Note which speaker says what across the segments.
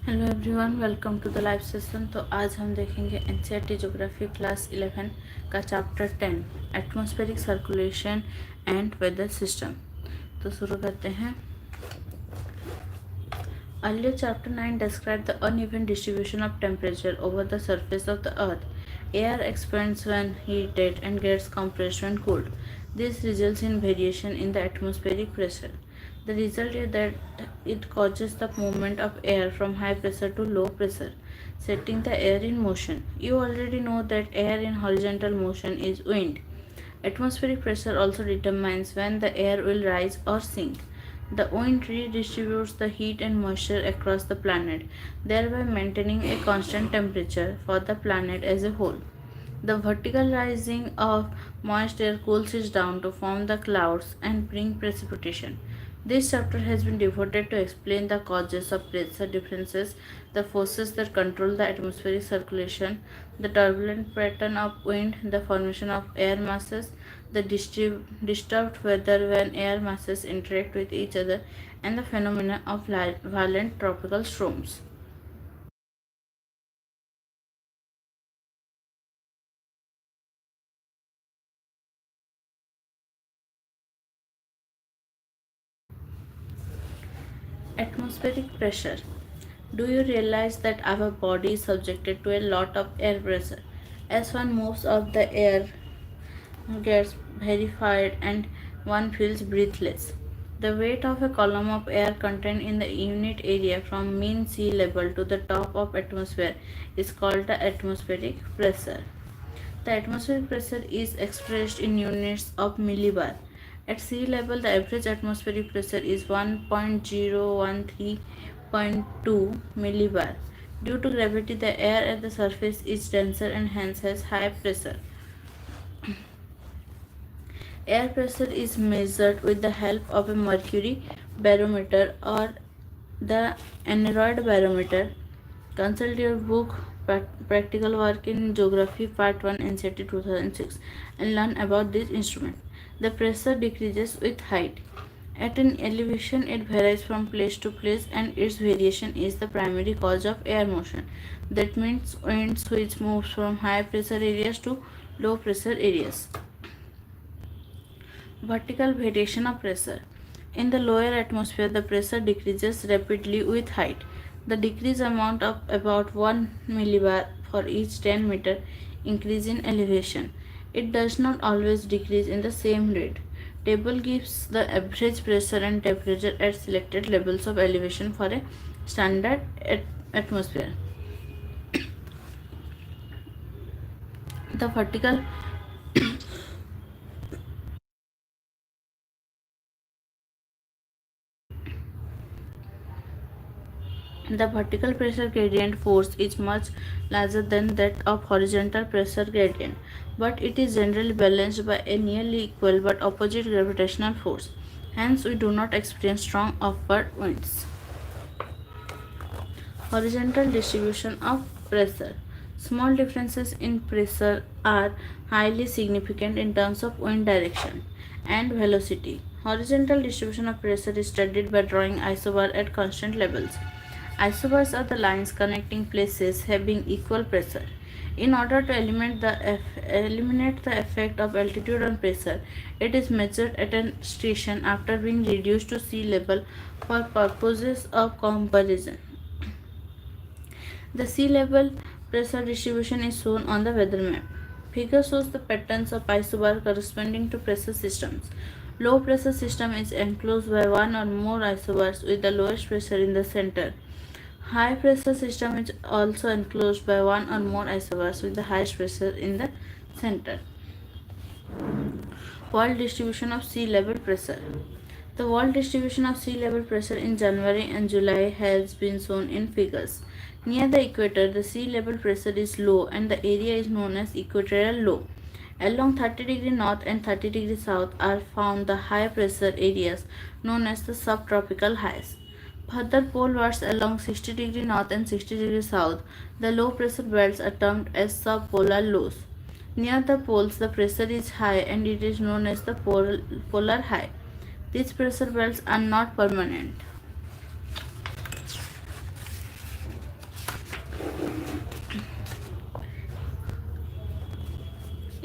Speaker 1: Hello everyone, welcome to the live session. तो आज हम देखेंगे एनसीईआरटी ज्योग्राफी क्लास 11 का chapter 10 atmospheric circulation and weather system. तो शुरू करते हैं। Earlier chapter 9 described the uneven distribution of temperature over the surface of the earth. Air expands when heated and gets compressed when cooled. This results in variation in the atmospheric pressure. The result is that it causes the movement of air from high pressure to low pressure, setting the air in motion. You already know that air in horizontal motion is wind. Atmospheric pressure also determines when the air will rise or sink. The wind redistributes the heat and moisture across the planet, thereby maintaining a constant temperature for the planet as a whole. The vertical rising of moist air cools it down to form the clouds and bring precipitation. This chapter has been devoted to explain the causes of pressure differences, the forces that control the atmospheric circulation, the turbulent pattern of wind, the formation of air masses, the disturbed weather when air masses interact with each other, and the phenomena of violent tropical storms. Atmospheric pressure. Do you realize that our body is subjected to a lot of air pressure? As one moves up, the air gets rarefied and one feels breathless. The weight of a column of air contained in the unit area from mean sea level to the top of atmosphere is called the atmospheric pressure. The atmospheric pressure is expressed in units of millibar. At sea level, the average atmospheric pressure is 1.013.2 millibar. Due to gravity, the air at the surface is denser and hence has high pressure. Air pressure is measured with the help of a mercury barometer or the aneroid barometer. Consult your book Practical Work in Geography Part 1 NCERT 2006 and learn about this instrument. The pressure decreases with height. At an elevation, it varies from place to place, and its variation is the primary cause of air motion. That means wind which moves from high pressure areas to low pressure areas. Vertical variation of pressure. In the lower atmosphere, the pressure decreases rapidly with height. The decreased amount of about 1 millibar for each 10 meter increase in elevation. It does not always decrease in the same rate. Table gives the average pressure and temperature at selected levels of elevation for a standard atmosphere. The vertical The vertical pressure gradient force is much larger than that of horizontal pressure gradient, but it is generally balanced by a nearly equal but opposite gravitational force. Hence, we do not experience strong upward winds. Horizontal distribution of pressure. Small differences in pressure are highly significant in terms of wind direction and velocity. Horizontal distribution of pressure is studied by drawing isobars at constant levels. Isobars are the lines connecting places having equal pressure. In order to eliminate the effect of altitude on pressure, it is measured at a station after being reduced to sea level for purposes of comparison. The sea level pressure distribution is shown on the weather map. Figure shows the patterns of isobar corresponding to pressure systems. Low pressure system is enclosed by one or more isobars with the lowest pressure in the center. High pressure system is also enclosed by one or more isobars with the highest pressure in the center. World distribution of sea level pressure. The world distribution of sea level pressure in January and July has been shown in figures. Near the equator, the sea level pressure is low and the area is known as equatorial low. Along 30° north and 30° south are found the high pressure areas known as the subtropical highs. Further polewards along 60° north and 60° south, the low pressure belts are termed as subpolar lows. Near the poles, the pressure is high and it is known as the polar high. These pressure belts are not permanent.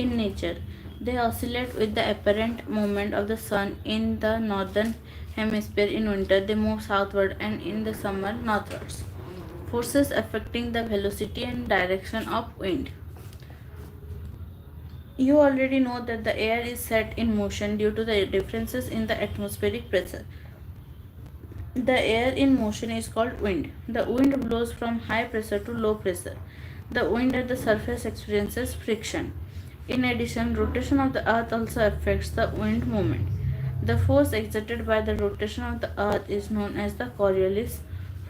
Speaker 1: In nature, they oscillate with the apparent movement of the sun. In the northern hemisphere in winter, they move southward, and in the summer northwards. Forces affecting the velocity and direction of wind. You already know that the air is set in motion due to the differences in the atmospheric pressure. The air in motion is called wind. The wind blows from high pressure to low pressure. The wind at the surface experiences friction. In addition, rotation of the earth also affects the wind movement. The force exerted by the rotation of the earth is known as the Coriolis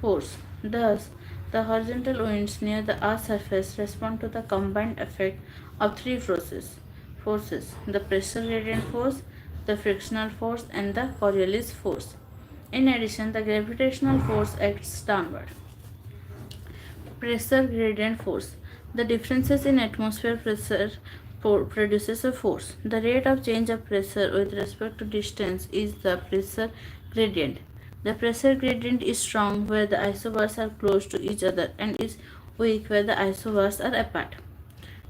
Speaker 1: force. Thus, the horizontal winds near the earth's surface respond to the combined effect of three forces: the pressure gradient force, the frictional force, and the Coriolis force. In addition, the gravitational force acts downward. Pressure gradient force. The differences in atmosphere pressure produces a force. The rate of change of pressure with respect to distance is the pressure gradient. The pressure gradient is strong where the isobars are close to each other and is weak where the isobars are apart.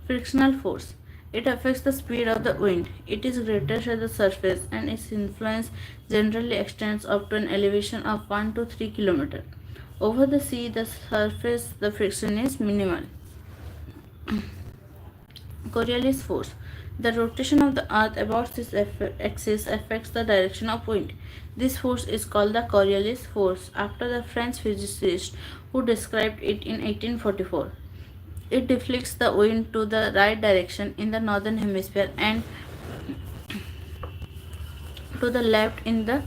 Speaker 1: Frictional force. It affects the speed of the wind. It is greatest at the surface and its influence generally extends up to an elevation of 1 to 3 km. Over the sea, the surface, the friction is minimal. Coriolis force. The rotation of the earth about this axis affects the direction of wind. This force is called the Coriolis force after the French physicist who described it in 1844. It deflects the wind to the right direction in the northern hemisphere and to the left in the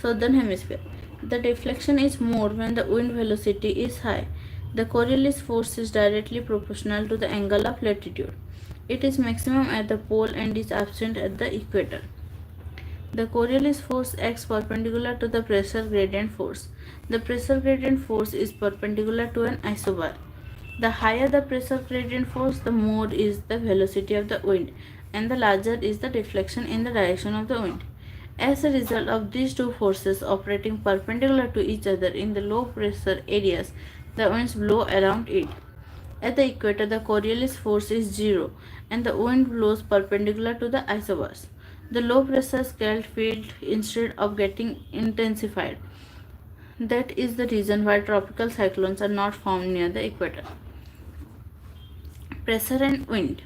Speaker 1: southern hemisphere. The deflection is more when the wind velocity is high. The Coriolis force is directly proportional to the angle of latitude. It is maximum at the pole and is absent at the equator. The Coriolis force acts perpendicular to the pressure gradient force. The pressure gradient force is perpendicular to an isobar. The higher the pressure gradient force, the more is the velocity of the wind, and the larger is the deflection in the direction of the wind. As a result of these two forces operating perpendicular to each other in the low pressure areas, the winds blow around it. At the equator, the Coriolis force is zero, and the wind blows perpendicular to the isobars. The low pressure scaled field instead of getting intensified. That is the reason why tropical cyclones are not found near the equator. Pressure and wind.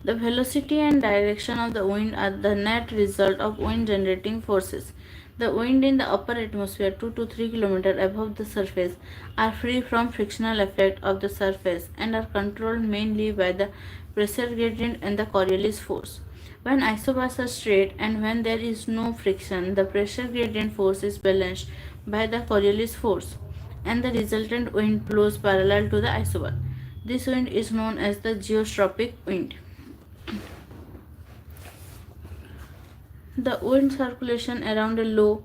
Speaker 1: The velocity and direction of the wind are the net result of wind generating forces. The wind in the upper atmosphere 2 to 3 km above the surface are free from frictional effect of the surface and are controlled mainly by the pressure gradient and the Coriolis force. When isobars are straight and when there is no friction, the pressure gradient force is balanced by the Coriolis force and the resultant wind blows parallel to the isobar. This wind is known as the geostropic wind. The wind circulation around a low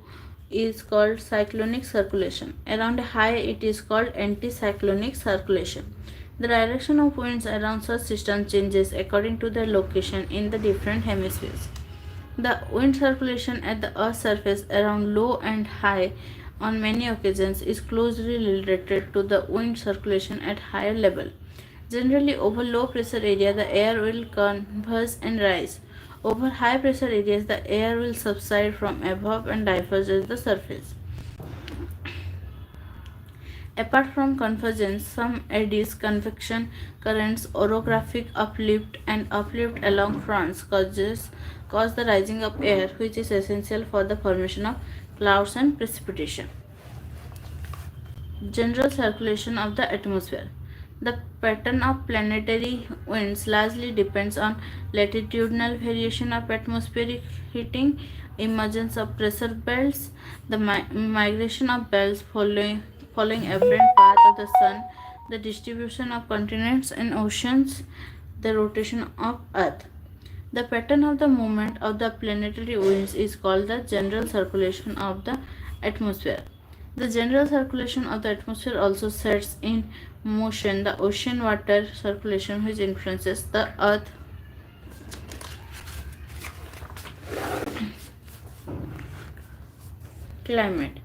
Speaker 1: is called cyclonic circulation. Around a high, it is called anticyclonic circulation. The direction of winds around such systems changes according to their location in the different hemispheres. The wind circulation at the Earth's surface around low and high on many occasions is closely related to the wind circulation at higher level. Generally, over low pressure area, the air will converge and rise. Over high pressure areas, the air will subside from above and diverge at the surface. Apart from convergence, some eddies, convection currents, orographic uplift, and uplift along fronts cause the rising of air, which is essential for the formation of clouds and precipitation. General circulation of the atmosphere. The pattern of planetary winds largely depends on latitudinal variation of atmospheric heating, emergence of pressure belts, the migration of belts following aberrant path of the sun, the distribution of continents and oceans, the rotation of Earth. The pattern of the movement of the planetary winds is called the general circulation of the atmosphere. The general circulation of the atmosphere also sets in motion the ocean water circulation, which influences the Earth climate.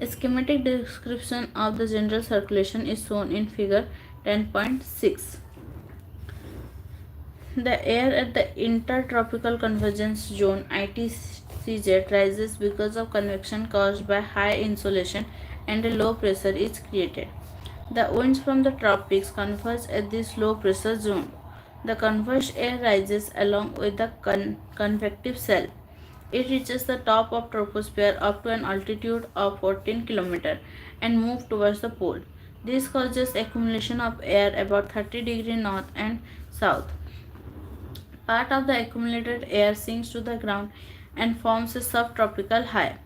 Speaker 1: A schematic description of the general circulation is shown in figure 10.6. The air at the Intertropical Convergence Zone (ITCZ) rises because of convection caused by high insolation and a low pressure is created. The winds from the tropics converge at this low pressure zone. The converged air rises along with the convective cell. It reaches the top of troposphere up to an altitude of 14 km and moves towards the pole. This causes accumulation of air about 30 degrees north and south. Part of the accumulated air sinks to the ground and forms a subtropical high.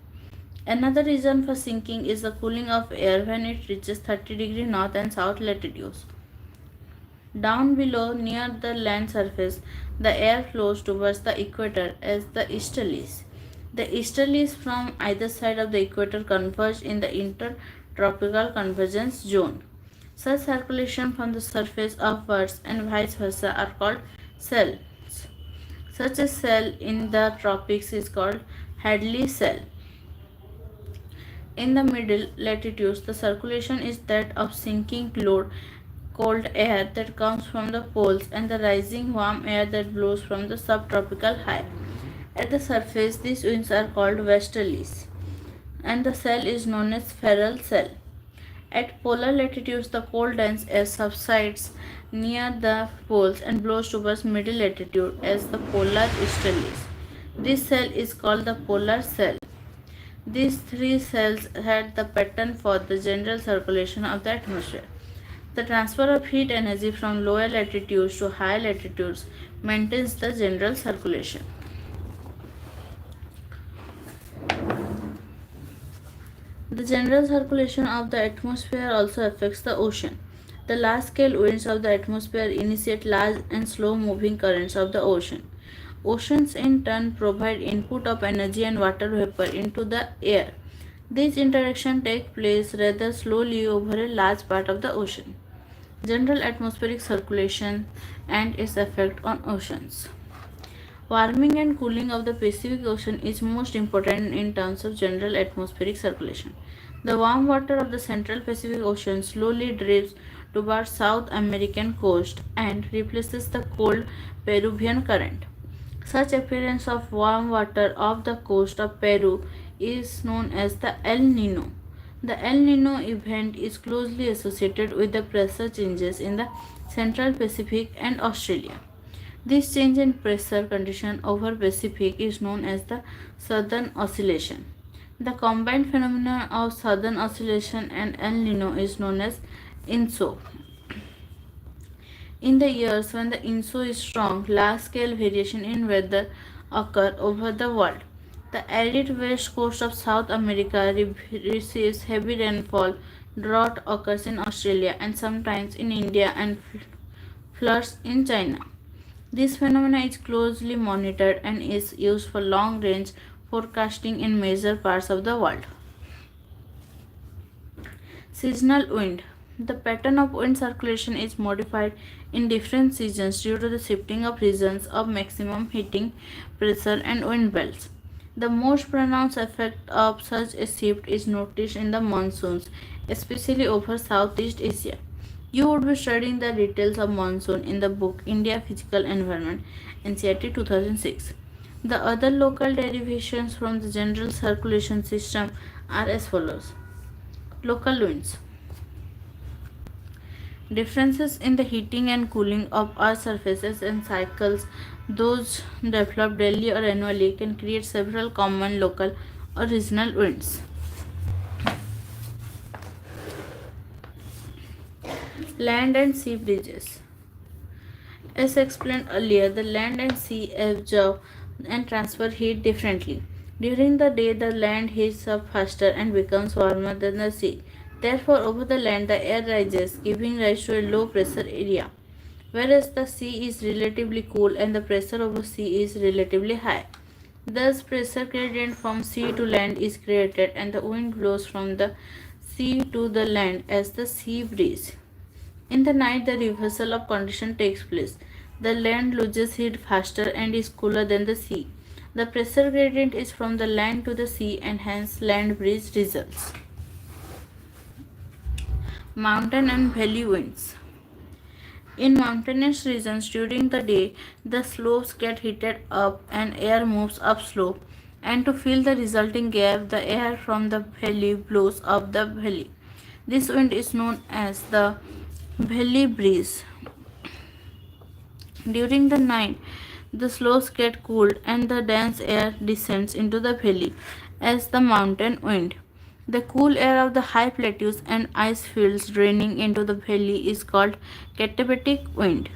Speaker 1: Another reason for sinking is the cooling of air when it reaches 30 degrees north and south latitudes. Down below, near the land surface, the air flows towards the equator as the easterlies. The easterlies from either side of the equator converge in the intertropical convergence zone. Such circulation from the surface upwards and vice versa are called cells. Such a cell in the tropics is called Hadley cell. In the middle latitudes, the circulation is that of sinking cold air that comes from the poles and the rising warm air that blows from the subtropical high. At the surface, these winds are called westerlies, and the cell is known as Ferrel cell. At polar latitudes, the cold dense air subsides near the poles and blows towards middle latitude as the polar easterlies. This cell is called the polar cell. These three cells had the pattern for the general circulation of the atmosphere. The transfer of heat energy from lower latitudes to higher latitudes maintains the general circulation. The general circulation of the atmosphere also affects the ocean. The large-scale winds of the atmosphere initiate large and slow-moving currents of the ocean. Oceans in turn provide input of energy and water vapor into the air. These interactions take place rather slowly over a large part of the ocean. General atmospheric circulation and its effect on oceans. Warming and cooling of the Pacific Ocean is most important in terms of general atmospheric circulation. The warm water of the Central Pacific Ocean slowly drifts towards South American coast and replaces the cold Peruvian current. Such appearance of warm water off the coast of Peru is known as the El Nino. The El Nino event is closely associated with the pressure changes in the Central Pacific and Australia. This change in pressure condition over Pacific is known as the Southern Oscillation. The combined phenomenon of Southern Oscillation and El Nino is known as INSO. In the years when the INSO is strong, large-scale variation in weather occur over the world. The arid west coast of South America receives heavy rainfall. Drought occurs in Australia and sometimes in India and floods in China. This phenomenon is closely monitored and is used for long-range forecasting in major parts of the world. Seasonal wind. The pattern of wind circulation is modified in different seasons due to the shifting of regions of maximum heating pressure and wind belts. The most pronounced effect of such a shift is noticed in the monsoons, especially over Southeast Asia. You would be studying the details of monsoon in the book India Physical Environment, NCERT 2006. The other local derivations from the general circulation system are as follows. Local winds. Differences in the heating and cooling of Earth's surfaces and cycles, those developed daily or annually, can create several common local or regional winds. Land and sea bridges. As explained earlier, the land and sea absorb and transfer heat differently. During the day, the land heats up faster and becomes warmer than the sea. Therefore, over the land, the air rises, giving rise to a low pressure area, whereas the sea is relatively cool and the pressure over sea is relatively high. Thus, pressure gradient from sea to land is created and the wind blows from the sea to the land as the sea breeze. In the night, the reversal of condition takes place. The land loses heat faster and is cooler than the sea. The pressure gradient is from the land to the sea and hence land breeze results. Mountain and valley winds. In mountainous regions during the day, the slopes get heated up and air moves upslope, and to fill the resulting gap, the air from the valley blows up the valley. This wind is known as the valley breeze. During the night, the slopes get cooled and the dense air descends into the valley as the mountain wind. The cool air of the high plateaus and ice fields draining into the valley is called katabatic wind.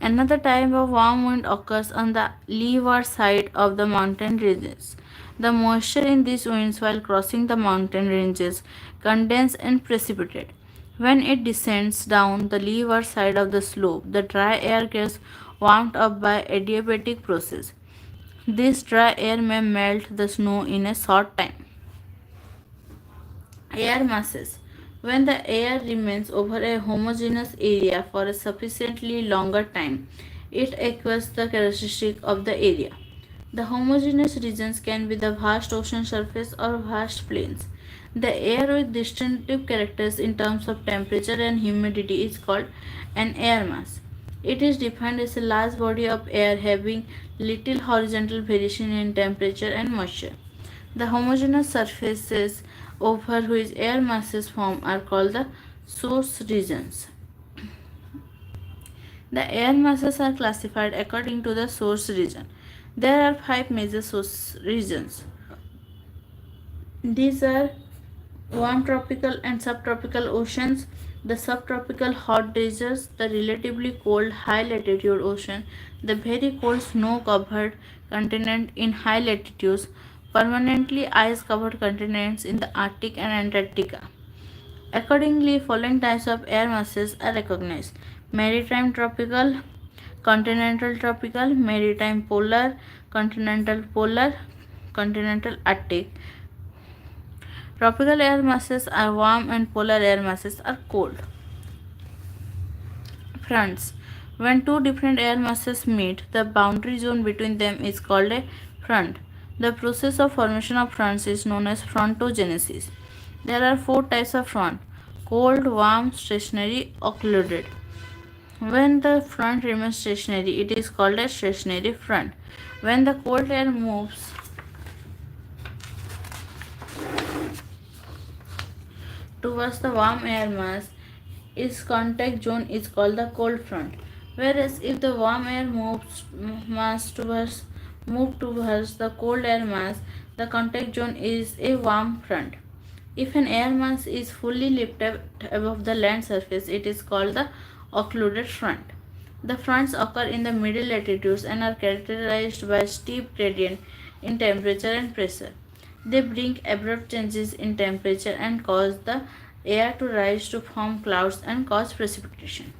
Speaker 1: Another type of warm wind occurs on the leeward side of the mountain ranges. The moisture in these winds while crossing the mountain ranges condenses and precipitate. When it descends down the leeward side of the slope, the dry air gets warmed up by adiabatic process. This dry air may melt the snow in a short time. Air masses. When the air remains over a homogeneous area for a sufficiently longer time, it acquires the characteristic of the area. The homogeneous regions can be the vast ocean surface or vast plains. The air with distinctive characters in terms of temperature and humidity is called an air mass. It is defined as a large body of air having little horizontal variation in temperature and moisture. The homogeneous surfaces over which air masses form are called the source regions. The air masses are classified according to the source region. There are five major source regions. These are warm tropical and subtropical oceans, the subtropical hot deserts, the relatively cold high latitude ocean, the very cold snow covered continent in high latitudes, permanently ice covered continents in the Arctic and Antarctica. Accordingly, following types of air masses are recognized: maritime tropical, continental tropical, maritime polar, continental Arctic. Tropical air masses are warm and polar air masses are cold. Fronts. When two different air masses meet, the boundary zone between them is called a front. The process of formation of fronts is known as frontogenesis. There are four types of front: cold, warm, stationary, occluded. When the front remains stationary, it is called a stationary front. When the cold air moves towards the warm air mass, its contact zone is called the cold front. Whereas if the warm air move towards the cold air mass, the contact zone is a warm front. If an air mass is fully lifted above the land surface, it is called the occluded front. The fronts occur in the middle latitudes and are characterized by steep gradient in temperature and pressure. They bring abrupt changes in temperature and cause the air to rise to form clouds and cause precipitation.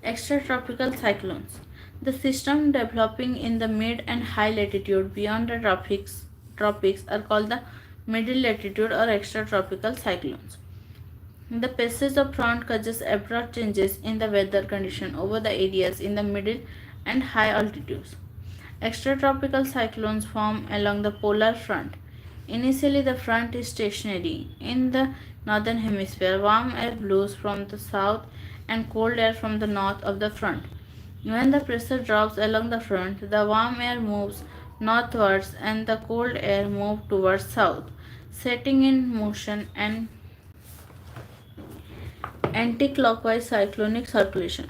Speaker 1: Extratropical cyclones. The system developing in the mid and high latitude beyond the tropics are called the middle latitude or extratropical cyclones. The passage of front causes abrupt changes in the weather condition over the areas in the middle and high altitudes. Extratropical cyclones form along the polar front. Initially, the front is stationary. In the northern hemisphere, warm air blows from the south and cold air from the north of the front. When the pressure drops along the front, the warm air moves northwards and the cold air moves towards south, setting in motion an anti-clockwise cyclonic circulation.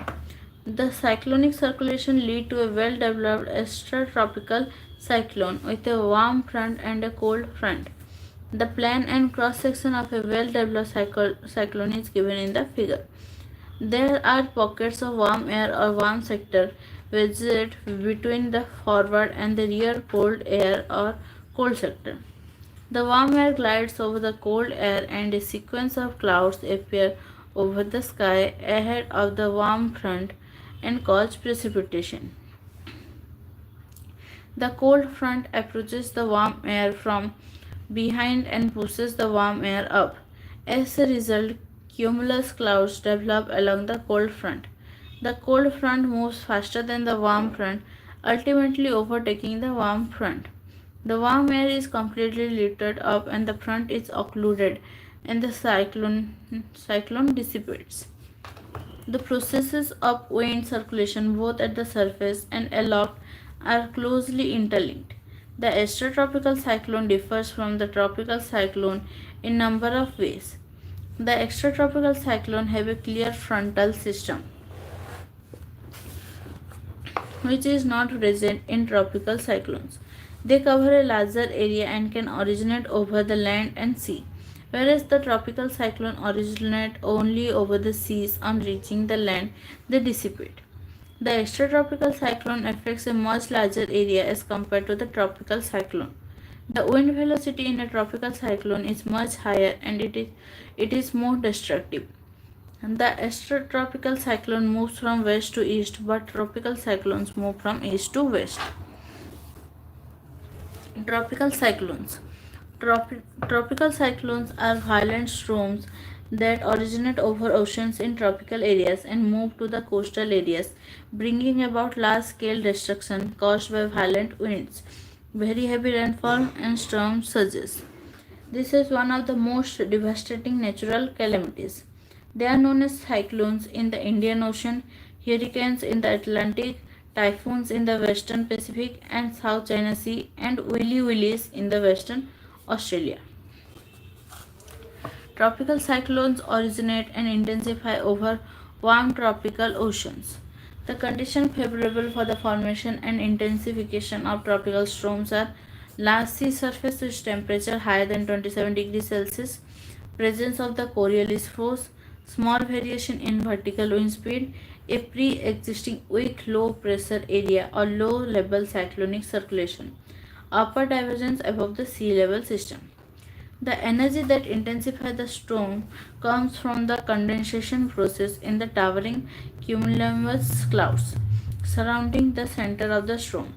Speaker 1: The cyclonic circulation leads to a well-developed extratropical cyclone with a warm front and a cold front. The plan and cross-section of a well-developed cyclone is given in the figure. There are pockets of warm air or warm sector visited between the forward and the rear cold air or cold sector. The warm air glides over the cold air and a sequence of clouds appear over the sky ahead of the warm front and cause precipitation. The cold front approaches the warm air from behind and pushes the warm air up. As a result, cumulus clouds develop along the cold front. The cold front moves faster than the warm front, ultimately overtaking the warm front. The warm air is completely lifted up and the front is occluded and the cyclone dissipates. The processes of wind circulation, both at the surface and aloft, are closely interlinked. The extratropical cyclone differs from the tropical cyclone in number of ways. The extratropical cyclone have a clear frontal system, which is not present in tropical cyclones. They cover a larger area and can originate over the land and sea, whereas the tropical cyclone originate only over the seas. On reaching the land, they dissipate. The extratropical cyclone affects a much larger area as compared to the tropical cyclone. The wind velocity in a tropical cyclone is much higher and it is more destructive. The extratropical cyclone moves from west to east, but tropical cyclones move from east to west. Tropical cyclones. Tropical cyclones are violent storms that originate over oceans in tropical areas and move to the coastal areas, bringing about large scale destruction caused by violent winds, very heavy rainfall, and storm surges. This is one of the most devastating natural calamities. They are known as cyclones in the Indian Ocean, hurricanes in the Atlantic, typhoons in the Western Pacific and South China Sea, and willy willies in the Western Australia. Tropical cyclones originate and intensify over warm tropical oceans. The conditions favorable for the formation and intensification of tropical storms are large sea surface with temperature higher than 27 degrees Celsius, presence of the Coriolis force, small variation in vertical wind speed, a pre-existing weak low pressure area or low level cyclonic circulation, upper divergence above the sea level system. The energy that intensifies the storm comes from the condensation process in the towering cumulus clouds surrounding the center of the storm.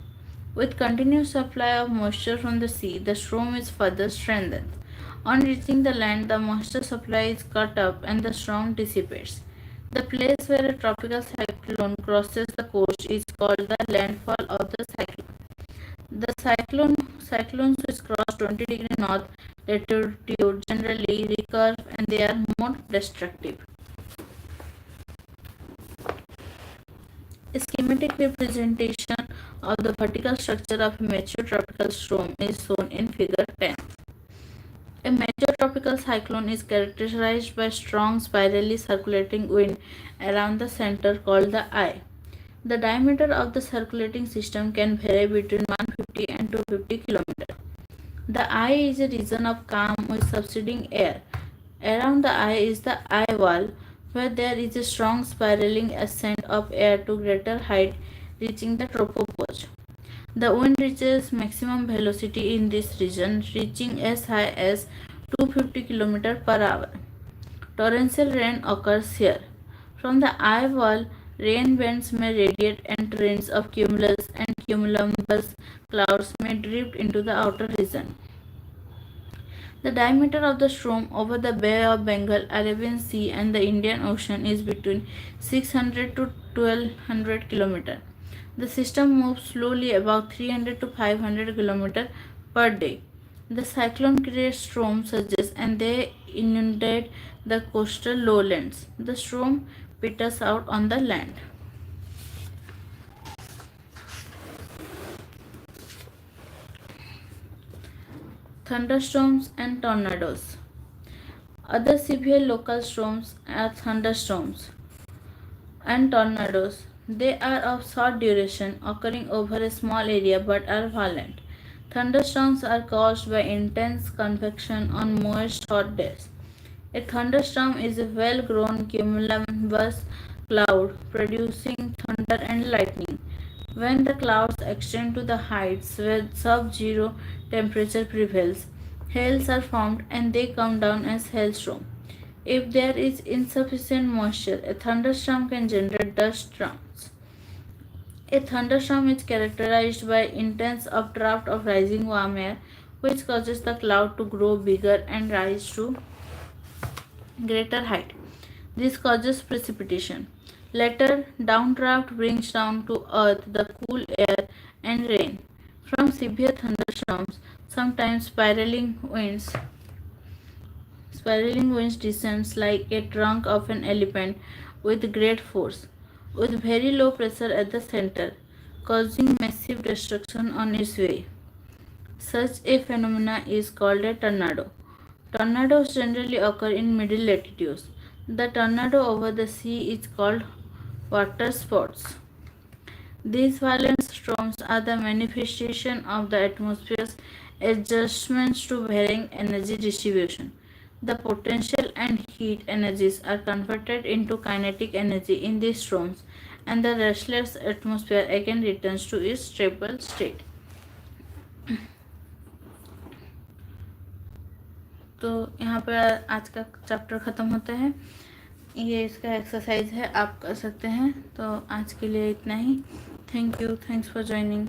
Speaker 1: With continuous supply of moisture from the sea, the storm is further strengthened. On reaching the land, the moisture supply is cut up and the storm dissipates. The place where a tropical cyclone crosses the coast is called the landfall of the cyclone. The cyclones which cross 20-degree north latitude generally recurve and they are more destructive. A schematic representation of the vertical structure of a mature tropical storm is shown in figure 10. A major tropical cyclone is characterized by strong spirally circulating wind around the center called the eye. The diameter of the circulating system can vary between 150 and 250 km. The eye is a region of calm with subsiding air. Around the eye is the eye wall, where there is a strong spiraling ascent of air to greater height, reaching the tropopause. The wind reaches maximum velocity in this region, reaching as high as 250 km per hour. Torrential rain occurs here. From the eye wall, rain bands may radiate and trains of cumulus and cumulonimbus clouds may drift into the outer region. The diameter of the storm over the Bay of Bengal, Arabian Sea, and the Indian Ocean is between 600 to 1200 km. The system moves slowly about 300 to 500 km per day. The cyclone creates storm surges and they inundate the coastal lowlands. The storm peters out on the land. Thunderstorms and tornadoes. Other severe local storms are thunderstorms and tornadoes. They are of short duration, occurring over a small area but are violent. Thunderstorms are caused by intense convection on moist hot days. A thunderstorm is a well-grown cumulonimbus cloud producing thunder and lightning. When the clouds extend to the heights where sub-zero temperature prevails, hails are formed and they come down as hailstorm. If there is insufficient moisture, a thunderstorm can generate dust storms. A thunderstorm is characterized by intense updraft of rising warm air, which causes the cloud to grow bigger and rise to greater height. This causes precipitation. Later, downdraft brings down to earth the cool air and rain. From severe thunderstorms, sometimes spiraling winds descends like a trunk of an elephant with great force, with very low pressure at the center, causing massive destruction on its way. Such a phenomena is called a tornado. Tornadoes generally occur in middle latitudes. The tornado over the sea is called waterspouts. These violent storms are the manifestation of the atmosphere's adjustments to varying energy distribution. The potential and heat energies are converted into kinetic energy in these storms, and the restless atmosphere again returns to its stable state. तो यहाँ पर आज का chapter ख़त्म होता है। ये इसका एक्सरसाइज है, आप कर सकते हैं। तो आज के लिए इतना ही। Thank you, thanks for joining.